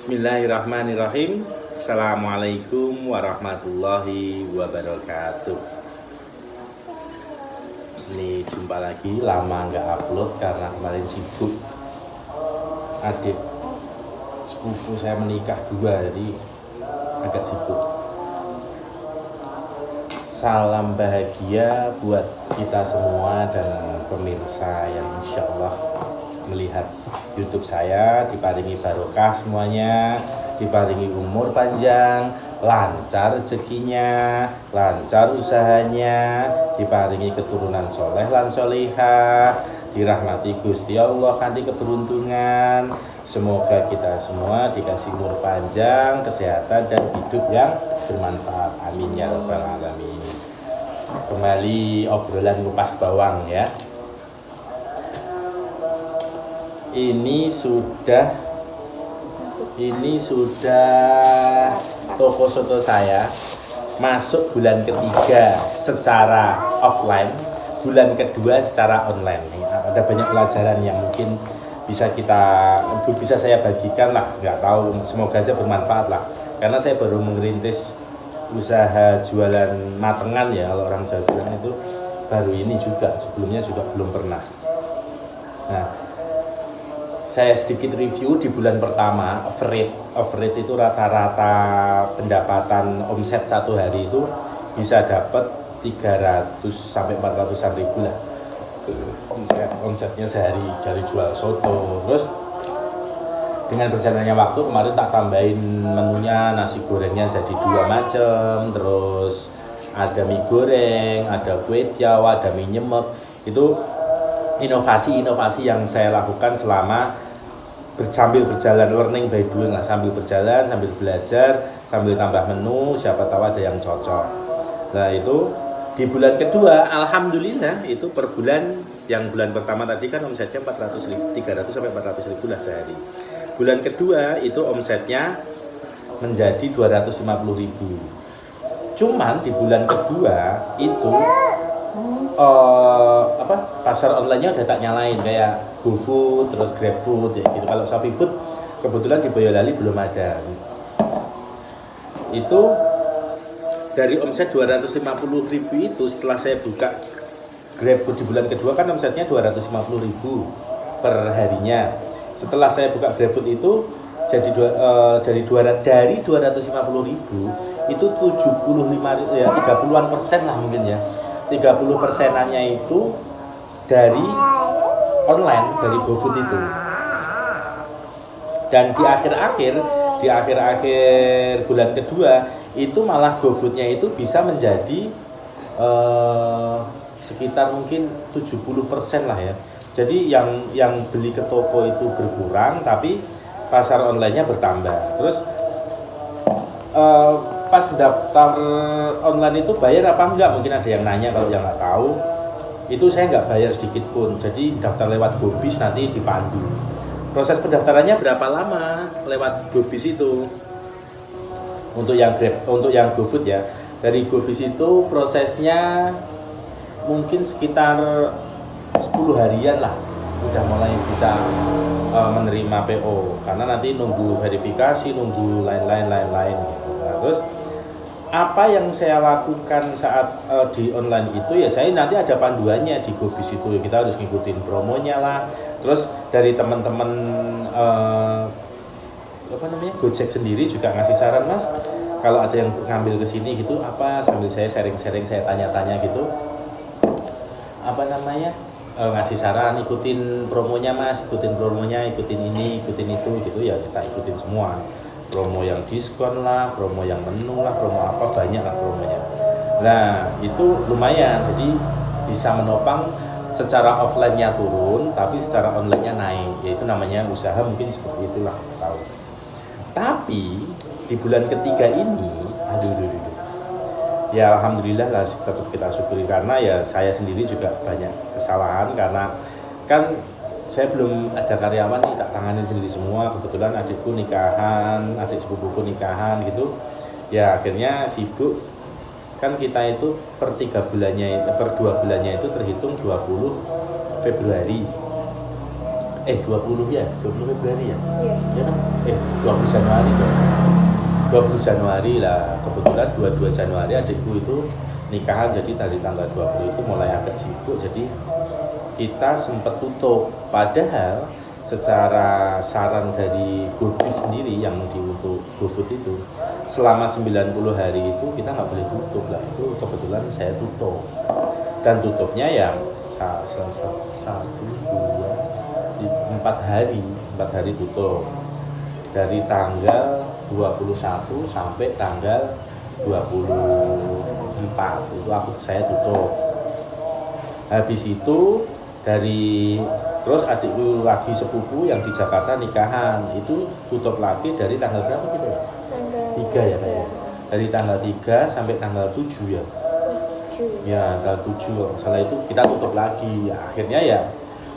Bismillahirrahmanirrahim. Assalamualaikum warahmatullahi wabarakatuh. Ini jumpa lagi, lama nggak upload karena kemarin sibuk. Adik sepupu saya menikah dua, jadi agak sibuk. Salam bahagia buat kita semua dan pemirsa yang insya Allah melihat YouTube saya, diparingi barokah semuanya, diparingi umur panjang, lancar rezekinya, lancar usahanya, diparingi keturunan soleh lan solihah, dirahmati Gusti Allah kanthi keberuntungan. Semoga kita semua dikasih umur panjang, kesehatan dan hidup yang bermanfaat. Amin ya rabbal alamin. Kembali obrolan ngupas bawang ya. Ini sudah toko soto saya masuk bulan ketiga secara offline, bulan kedua secara online. Ada banyak pelajaran yang mungkin bisa saya bagikan lah, nggak tahu, semoga aja bermanfaat lah. Karena saya baru merintis usaha jualan matengan ya, kalau orang Jawa bilang itu baru ini juga, sebelumnya juga belum pernah. Nah, saya sedikit review di bulan pertama, average itu rata-rata pendapatan omset satu hari itu bisa dapat 300 sampai 400-an ribu lah. Omsetnya sehari dari jual soto. Terus dengan berjalannya waktu kemarin tak tambahin menunya, nasi gorengnya jadi 2 macam, terus ada mie goreng, ada kue tiaw, ada mie nyemek. Itu inovasi yang saya lakukan selama sambil berjalan, learning by doing lah, sambil berjalan, sambil belajar, sambil tambah menu, siapa tahu ada yang cocok. Nah itu di bulan kedua, alhamdulillah itu per bulan, yang bulan pertama tadi kan omsetnya 300 sampai 400 ribu lah sehari. Bulan kedua itu omsetnya menjadi 250 ribu. Cuman di bulan kedua itu pasar online-nya udah tak nyalain, kayak GoFood, terus GrabFood ya gitu. Kalau ShopeeFood kebetulan di Boyolali belum ada. Itu dari omset 250 ribu itu, setelah saya buka GrabFood di bulan kedua kan omsetnya 250 ribu per harinya. Setelah saya buka GrabFood itu jadi dari 250 ribu itu 75 ya 30% lah mungkin ya. 30%-annya itu dari online, dari GoFood itu. Dan di akhir-akhir bulan kedua itu malah GoFood-nya itu bisa menjadi sekitar mungkin 70% lah ya. Jadi yang beli ke toko itu berkurang, tapi pasar online-nya bertambah. Terus pas daftar online itu bayar apa enggak, mungkin ada yang nanya. Kalau yang nggak tahu, itu saya nggak bayar sedikit pun. Jadi daftar lewat GoBiz, nanti dipandu. Proses pendaftarannya berapa lama lewat GoBiz itu? Untuk yang GoFood ya, dari GoBiz itu prosesnya mungkin sekitar 10 harian lah udah mulai bisa menerima PO, karena nanti nunggu verifikasi, nunggu lain-lain gitu. Nah, terus apa yang saya lakukan saat di online itu ya, saya nanti ada panduannya di GoBiz itu, kita harus ngikutin promonya lah. Terus dari teman-teman Gojek sendiri juga ngasih saran, Mas, kalau ada yang ngambil ke sini gitu apa, sambil saya sharing-sharing, saya tanya-tanya gitu, ngasih saran, ikutin promonya Mas, ikutin promonya, ikutin ini, ikutin itu gitu ya, kita ikutin semua. Promo yang diskon lah, promo yang menu lah, promo apa, banyak lah promonya. Nah itu lumayan, jadi bisa menopang secara offline-nya turun, tapi secara online-nya naik. Yaitu namanya usaha, mungkin seperti itulah, tahu. Tapi di bulan ketiga ini, ya alhamdulillah lah, tetap kita syukuri, karena ya saya sendiri juga banyak kesalahan, karena kan saya belum ada karyawan nih, tak tanganin sendiri semua. Kebetulan adikku nikahan, adik sepupuku nikahan gitu ya, akhirnya sibuk. Kan kita itu per 2 bulannya itu terhitung 20 Februari. 20 ya, 20 Februari ya? Iya. Ya kan? 20 Januari dong. 20 Januari lah, kebetulan 22 Januari adikku itu nikahan, jadi dari tanggal 20 itu mulai agak sibuk, jadi kita sempat tutup. Padahal secara saran dari GoBis sendiri yang untuk GoFood itu, selama 90 hari itu kita nggak boleh tutup lah. Itu kebetulan saya tutup, dan tutupnya ya satu, dua, 4 hari tutup, dari tanggal 21 sampai tanggal 24 itu saya tutup. Habis itu terus adikku lagi sepupu yang di Jakarta nikahan, itu tutup lagi dari tanggal berapa gitu ya? 3 ya kayak. Dari tanggal 3 sampai tanggal 7 ya. Ya, tanggal 7 kalau salah itu kita tutup lagi. Ya, akhirnya ya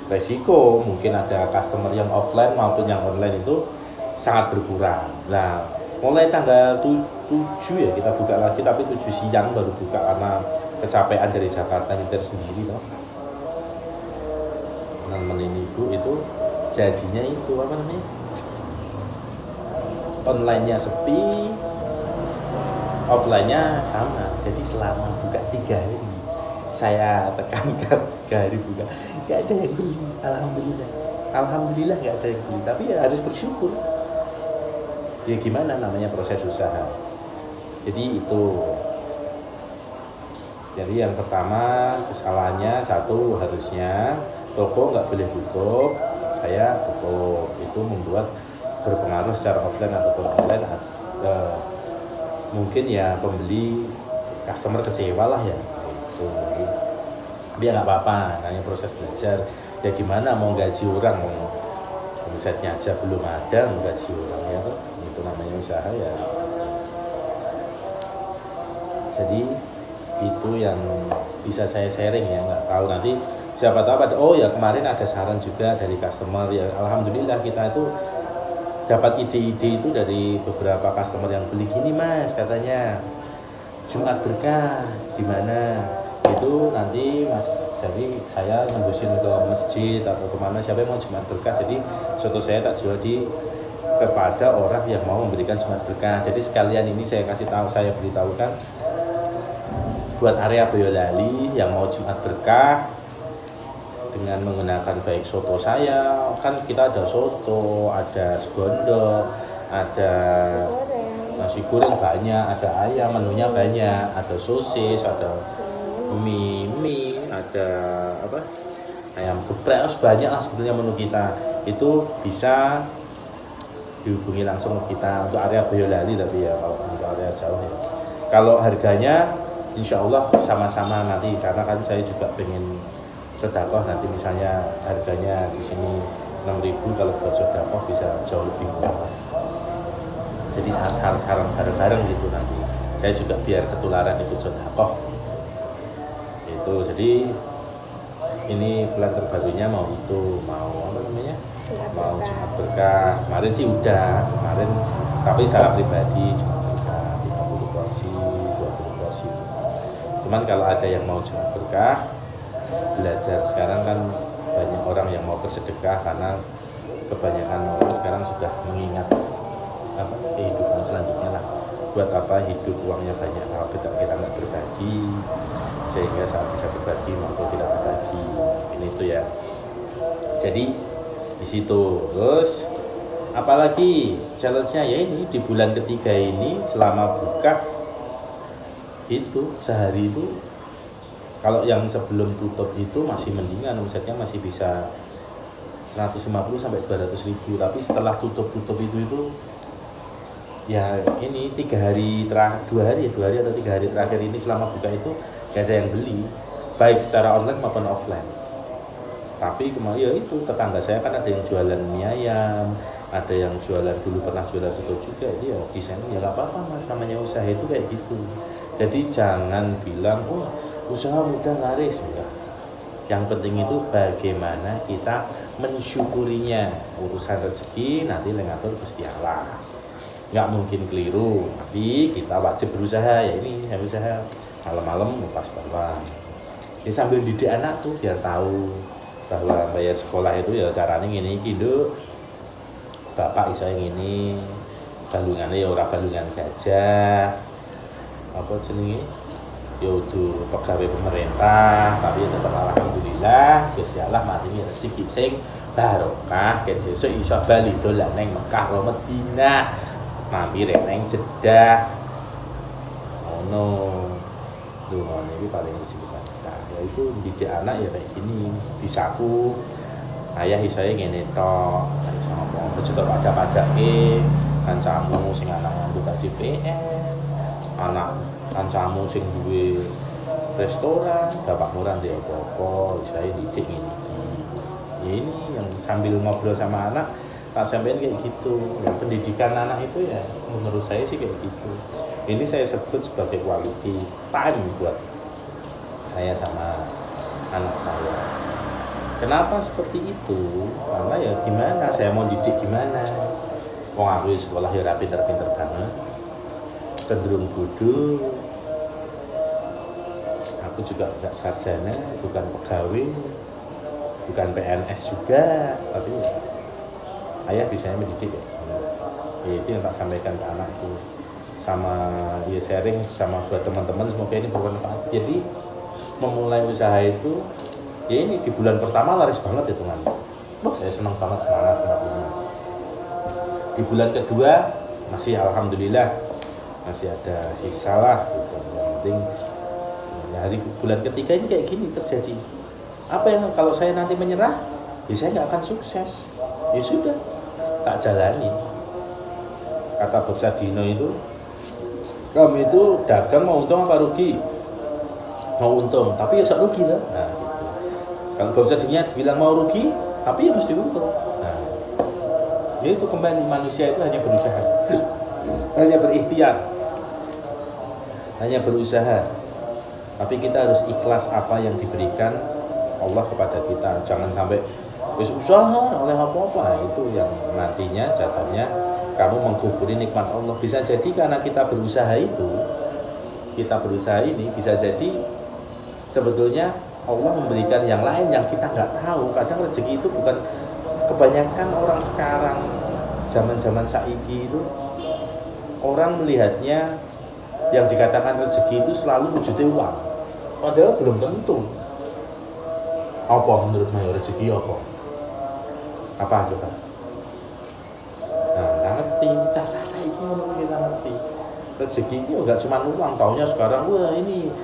resiko mungkin ada customer yang offline maupun yang online itu sangat berkurang. Nah, mulai tanggal 7 ya kita buka lagi, tapi 7 siang baru buka karena kecapean dari Jakarta nyetir sendiri toh. Nemenin ibu itu jadinya itu apa namanya? Online-nya sepi, offline-nya sama. Jadi selama buka 3 hari saya tekankan 3 hari buka, nggak ada yang beli. Alhamdulillah nggak ada yang beli, tapi ya harus bersyukur. Ya gimana, namanya proses usaha. Jadi itu. Jadi yang pertama kesalahannya, satu, harusnya toko nggak boleh tutup, saya tutup. Itu membuat berpengaruh secara offline ataupun online. Mungkin ya pembeli, customer kecewa lah ya itu. Dia nggak apa-apa, namanya proses belajar. Ya gimana mau gaji orang, mau omsetnya aja belum ada, mau gaji orang ya tuh. Itu namanya usaha ya. Jadi itu yang bisa saya sharing ya, nggak tahu nanti siapa tahu pada ya kemarin ada saran juga dari customer ya. Alhamdulillah kita itu dapat ide-ide itu dari beberapa customer yang beli, gini mas katanya Jumat berkah di mana itu, nanti mas jadi saya nembusin ke masjid atau kemana, siapa yang mau Jumat berkah, jadi soto saya tak jual kepada orang yang mau memberikan Jumat berkah. Jadi sekalian ini saya kasih tahu, saya beritahukan buat area Boyolali yang mau Jumat berkah dengan menggunakan baik soto saya, kan kita ada soto, ada segondok, ada nasi goreng banyak, ada ayam, menunya banyak, ada sosis, ada mie, ada apa, ayam geprek, banyak lah sebetulnya menu kita. Itu bisa dihubungi langsung kita untuk area Boyolali, tapi ya kalau untuk area jauh ya. Kalau harganya insya Allah sama-sama nanti, karena kan saya juga pengen sedekah nanti, misalnya harganya di sini 6.000, kalau buat sedekah bisa jauh lebih murah. Jadi saran bareng-bareng gitu nanti. Saya juga biar ketularan ikut sedekah. Itu jadi ini plan terbarunya mau apa namanya? Mau Jumat berkah. Kemarin sih udah, tapi secara pribadi Jumat berkah 30 porsi, 20 porsi. Cuman kalau ada yang mau Jumat berkah, belajar sekarang kan banyak orang yang mau bersedekah, karena kebanyakan orang sekarang sudah mengingat kehidupan selanjutnya lah, buat apa hidup uangnya banyak kalau kita nggak berbagi, sehingga saat bisa berbagi mampu tidak berbagi, ini itu ya. Jadi di situ. Terus apalagi challenge-nya ya ini di bulan ketiga ini selama buka itu sehari itu, kalau yang sebelum tutup itu masih mendingan, omsetnya masih bisa 150 sampai 200 ribu, tapi setelah tutup itu ya ini 2 hari atau 3 hari terakhir ini selama buka itu gak ada yang beli, baik secara online maupun offline. Tapi kemarin ya itu tetangga saya kan ada yang jualan mie ayam, ada yang jualan dulu pernah jualan soto juga, dia desain ya gak apa-apa mas, namanya usaha itu kayak gitu. Jadi jangan bilang usaha mudah laris ya. Yang penting itu bagaimana kita mensyukurinya. Urusan rezeki nanti lengatur Gusti Allah, nggak mungkin keliru, tapi kita wajib berusaha. Ya ini saya usaha malam-malam ngupas bawang ya, sambil didik anak tuh biar tahu bahwa bayar sekolah itu ya caranya ngene iki Nduk, bapak iso ngene, balungane ya ora balungan gajah, apa jenenge ya udah pegawai pemerintah tapi ya tetap alhamdulillah Gusti Allah maringi rezeki sing barokah ken sesuk iso bali dolan ning Mekah lo Madinah mampir ning Jeddah ngono dungane iki paling sing nah ya itu didik anak ya kayak gini disaku ayah isaya ngene tok iso ngomong aja tok pada-padake kancamu sing anak anggota DPR anak kancamu sing duwe restoran bapakmu ora ndek apa-apa isaya didik ngene ini yang sambil ngobrol sama anak tak sampein kayak gitu ya, pendidikan anak itu ya menurut saya sih kayak gitu ini saya sebut sebagai quality time buat saya sama anak saya kenapa seperti itu karena ya gimana saya mau didik gimana wong aku sekolah ya pinter-pinter banget cenderung bodoh aku juga enggak sarjana bukan pegawai bukan PNS juga tapi ayah bisa mendidik ya itu yang tak sampaikan ke anakku sama dia sharing sama buat teman-teman semoga ini bermanfaat jadi memulai usaha itu ya ini di bulan pertama laris banget hitungannya saya senang banget semangat di bulan kedua masih alhamdulillah masih ada sisa lah gitu. Yang penting ya, hari bulan ketiga ini kayak gini terjadi apa yang kalau saya nanti menyerah ya saya nggak akan sukses ya sudah tak jalani kata Bos Sadino itu kamu itu dagang mau untung apa rugi mau untung tapi ya rugi lah nah, gitu. Kalau Bos Sadino bilang mau rugi tapi ya mesti untung nah, ya itu kembali manusia itu hanya berusaha hanya berikhtiar hanya berusaha tapi kita harus ikhlas apa yang diberikan Allah kepada kita jangan sampai wis usaha oleh apa-apa itu yang nantinya jatuhnya kamu mengkufuri nikmat Allah bisa jadi karena kita berusaha ini bisa jadi sebetulnya Allah memberikan yang lain yang kita nggak tahu kadang rezeki itu bukan kebanyakan orang sekarang zaman-zaman saiki itu orang melihatnya yang dikatakan rezeki itu selalu wujudnya uang padahal belum tentu apa menurut Mayo rezeki apa coba nah ngerti casa saya ini ngomong kita ngerti rezeki itu enggak cuma uang taunya sekarang wah ini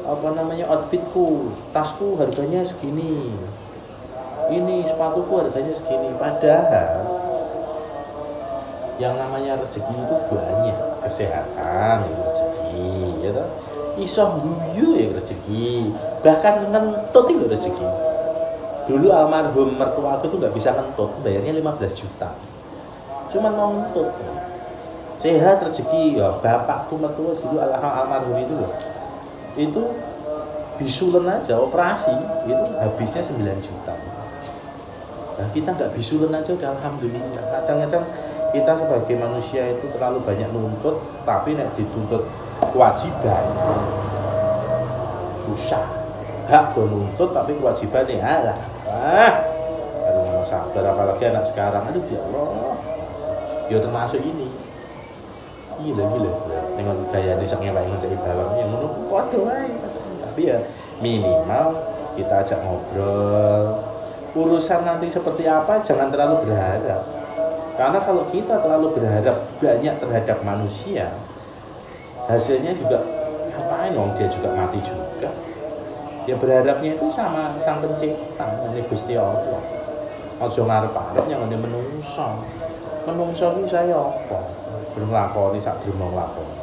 apa namanya outfitku tasku harganya segini ini sepatuku harganya segini padahal yang namanya rezeki itu banyak kesehatan ya rezeki ya toh iso guyu ya rezeki bahkan ngentut itu rezeki dulu almarhum mertua aku tuh nggak bisa ngentut bayarnya 15 juta cuman mau ngentut sehat rezeki ya bapakku mertua dulu almarhum itu loh itu bisulen aja operasi itu habisnya 9 juta nah kita nggak bisulen aja udah alhamdulillah kadang-kadang kita sebagai manusia itu terlalu banyak nuntut tapi nek dituntut kewajiban susah hak menuntut tapi kewajibannya alah aduh mau sabar apalagi anak sekarang aduh ya Allah ya termasuk ini gila dengan gaya desaknya paling mencari barang yang menurut waduh tapi ya minimal kita ajak ngobrol urusan nanti seperti apa jangan terlalu berharap karena kalau kita terlalu berharap banyak terhadap manusia hasilnya juga ngapain dong dia juga mati juga ya berharapnya itu sama sang pencipta ini Gusti Allah aja ngarep-arep yang ngene menungso iki saya apa belum lakoni sak durung lakoni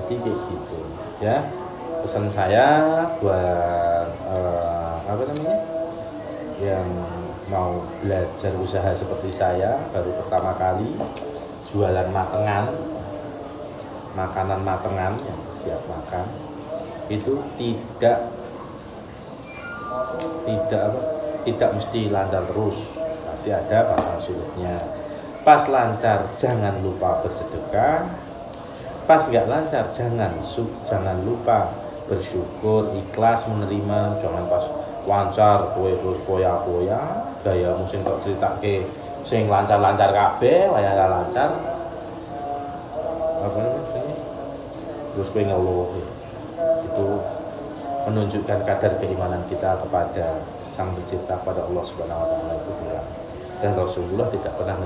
jadi kayak gitu ya pesan saya buat apa namanya yang mau belajar usaha seperti saya baru pertama kali jualan makanan matengan yang siap makan itu tidak mesti lancar terus pasti ada pasang surutnya pas lancar jangan lupa bersedekah pas nggak lancar jangan lupa bersyukur ikhlas menerima jangan pas lancar kowe terus poya-poya gaya musim kok critake sing lancar-lancar kabeh wayah lancar apa namanya terus kowe ngeluh itu menunjukkan kadar keimanan kita kepada Sang Pencipta, pada Allah Subhanahu wa taala itu kurang. Dan Rasulullah tidak pernah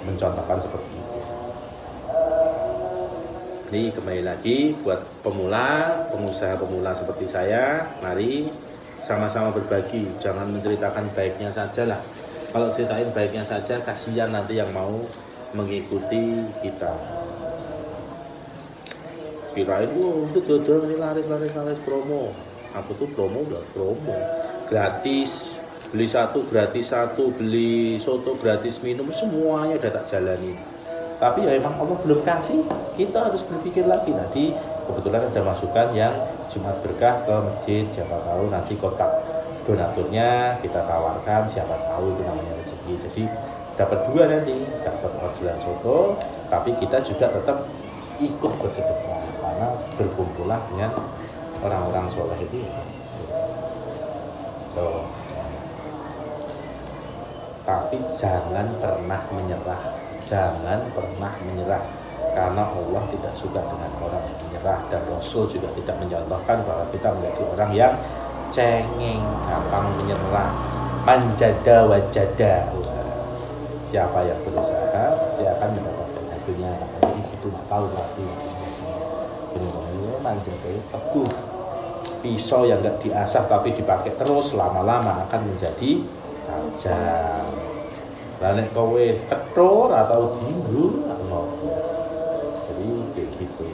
mencontohkan seperti itu. Ini kembali lagi buat pemula, pengusaha pemula seperti saya, mari sama-sama berbagi, jangan menceritakan baiknya saja lah. Kalau ceritain baiknya saja, kasihan nanti yang mau mengikuti kita. Kirain, itu dodol ini laris promo. Aku tuh promo udah promo, gratis, beli satu gratis satu, beli soto gratis minum, semuanya udah tak jalani. Tapi ya emang Allah belum kasih, kita harus berpikir lagi. Tadi kebetulan ada masukan yang Jumat Berkah ke masjid, siapa tahu nanti kotak donaturnya kita tawarkan, siapa tahu itu namanya rezeki. Jadi dapat dua nanti, dapat orderan soto, tapi kita juga tetap ikut bersedekah karena berkumpullah dengan orang-orang soleh itu. Tapi jangan pernah menyerah karena Allah tidak suka dengan orang yang menyerah, dan Rasul juga tidak mencontohkan bahwa kita menjadi orang yang cengeng, gampang menyerah, manjada wajada. Siapa yang berusaha pasti akan mendapatkan hasilnya. Jadi itu nggak tahu pasti manjada teguh, pisau yang nggak diasah tapi dipakai terus lama-lama akan menjadi tajam. Lah nek kowe ketor atau dinggu ngopo. Jadi kayak gitu.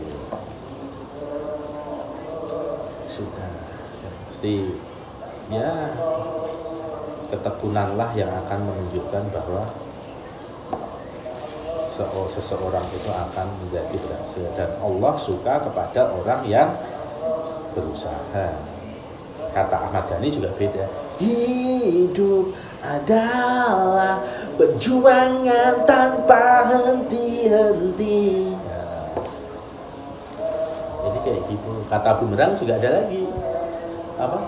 Sudah pasti ya ketekunanlah yang akan menunjukkan bahwa seseorang itu akan menjadi berhasil, dan Allah suka kepada orang yang berusaha. Kata Ahmad Dhani juga beda. Hidup adalah perjuangan tanpa henti-henti. Jadi kayak gitu. Kata Bumerang juga ada lagi. Apa?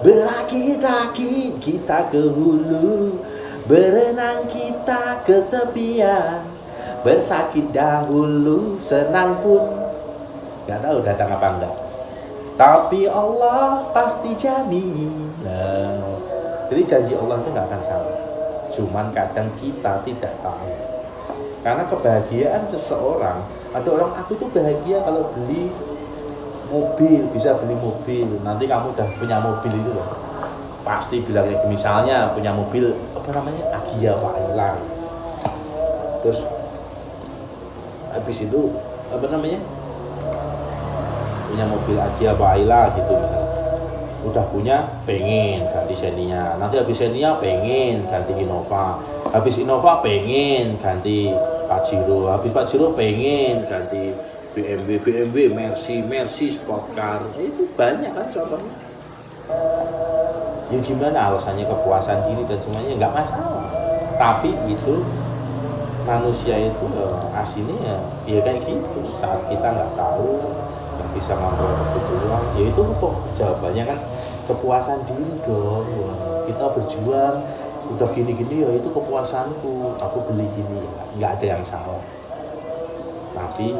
Berakit-rakit kita ke hulu, berenang kita ke tepian, bersakit dahulu, senang pun gak tahu datang apa enggak, tapi Allah pasti jamin. Jadi janji Allah itu gak akan salah, cuman kadang kita tidak tahu. Karena kebahagiaan seseorang, ada orang aku tuh bahagia kalau beli mobil, bisa beli mobil. Nanti kamu udah punya mobil itu loh, pasti bilang misalnya punya mobil apa namanya Agia Wailah, terus habis itu apa namanya punya mobil Agia Wailah gitu misalnya, udah punya pengen ganti Xenia, nanti habis Xenia pengen ganti Innova, habis Innova pengen ganti Pajero, habis Pajero pengen ganti BMW, Mercy, Sport Car. Itu banyak kan contohnya. Ya gimana alasannya, kepuasan diri dan semuanya nggak masalah. Tapi itu manusia itu aslinya ya kayak gitu. Saat kita nggak tahu, nggak bisa mampu kebetulan, ya itu kok jawabannya kan kepuasan diri dong. Wah, kita berjuang udah gini-gini ya itu kepuasanku, aku beli gini, nggak ada yang salah. Tapi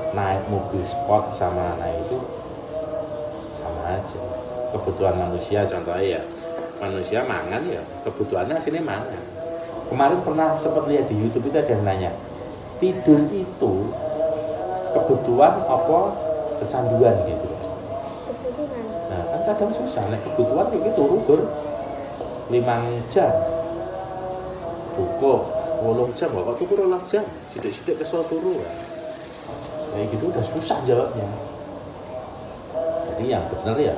naik mobil sport sama naik itu sama aja. Kebutuhan manusia contohnya ya, manusia mangan ya kebutuhannya aslinya mangan. Kemarin pernah sempat lihat di YouTube itu ada yang nanya, tidur itu kebutuhan apa kecanduan gitu. Nah kan kadang susah, nek kebutuhan itu turu 5 jam, cukup 8 jam, kok tuku 12 jam, sidik-sidik kesel turu ya. Kayak gitu udah susah jawabnya. Jadi yang bener ya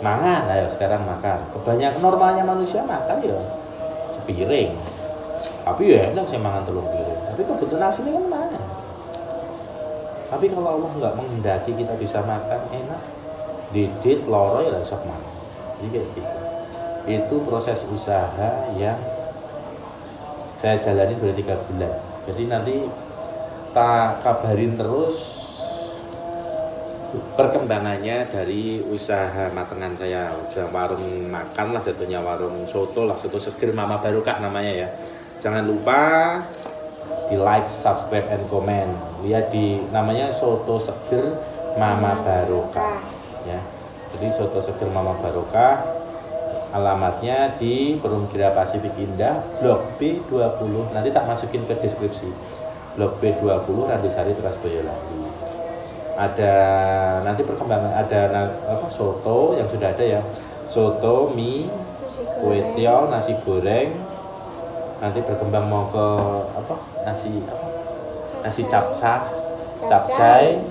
mangan, ayo sekarang makan. Kebanyakan normalnya manusia makan ya sepiring, tapi ya enak saya makan 3 piring. Tapi kebetulan aslinya kan mana. Tapi kalau Allah nggak menghendaki kita bisa makan enak, didit loro ya sok makan. Jadi kayak gitu. Itu proses usaha yang saya jalani 3 bulan. Jadi nanti tak kabarin terus perkembangannya dari usaha matengan saya, usaha warung makan lah jatuhnya, warung soto lah, soto seger Mama Barokah namanya ya. Jangan lupa di like, subscribe, and comment. Lihat di namanya soto seger Mama Barokah ya. Jadi soto seger Mama Barokah, alamatnya di Perumgeria Pasifik Indah, Blok B20. Nanti tak masukin ke deskripsi. Blok B20 Randusari Teras Boyolali. Ada nanti perkembangan, ada soto yang sudah ada ya, soto, mie, kue tiaw, nasi goreng. Nanti berkembang mau ke nasi capcay,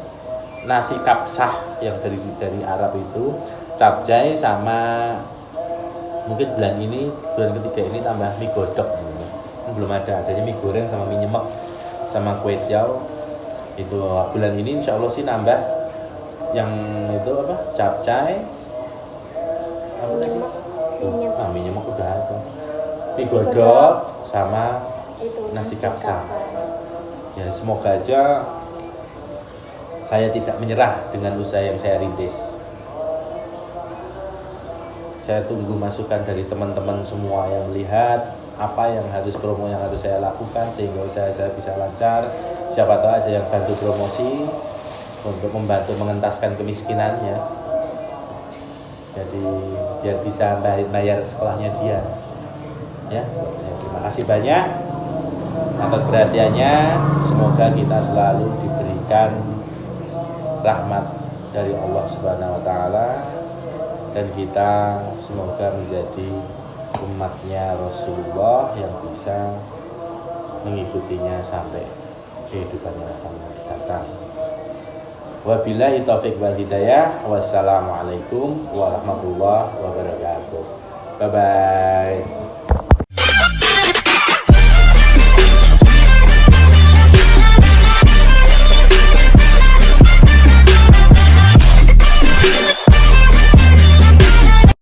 nasi kapsah yang dari Arab itu, capcay, sama mungkin bulan ketiga ini tambah mie godok. Belum adanya mie goreng sama mie nyemek sama kue tiaw. Itu bulan ini insya Allah sih nambah yang itu capcay, mie nyemek udah ada, mie godok sama nasi kapsah. Ya semoga aja saya tidak menyerah dengan usaha yang saya rintis. Saya tunggu masukan dari teman-teman semua yang melihat apa yang promo yang harus saya lakukan sehingga usaha saya bisa lancar. Siapa tahu ada yang bantu promosi untuk membantu mengentaskan kemiskinannya. Jadi biar bisa bayar sekolahnya dia. Ya, terima kasih banyak atas perhatiannya. Semoga kita selalu diberikan rahmat dari Allah Subhanahu wa taala, dan kita semoga menjadi umatnya Rasulullah yang bisa mengikutinya sampai kehidupan yang akan datang. Wabillahi taufiq wal hidayah. Wassalamualaikum warahmatullahi wabarakatuh. Bye bye.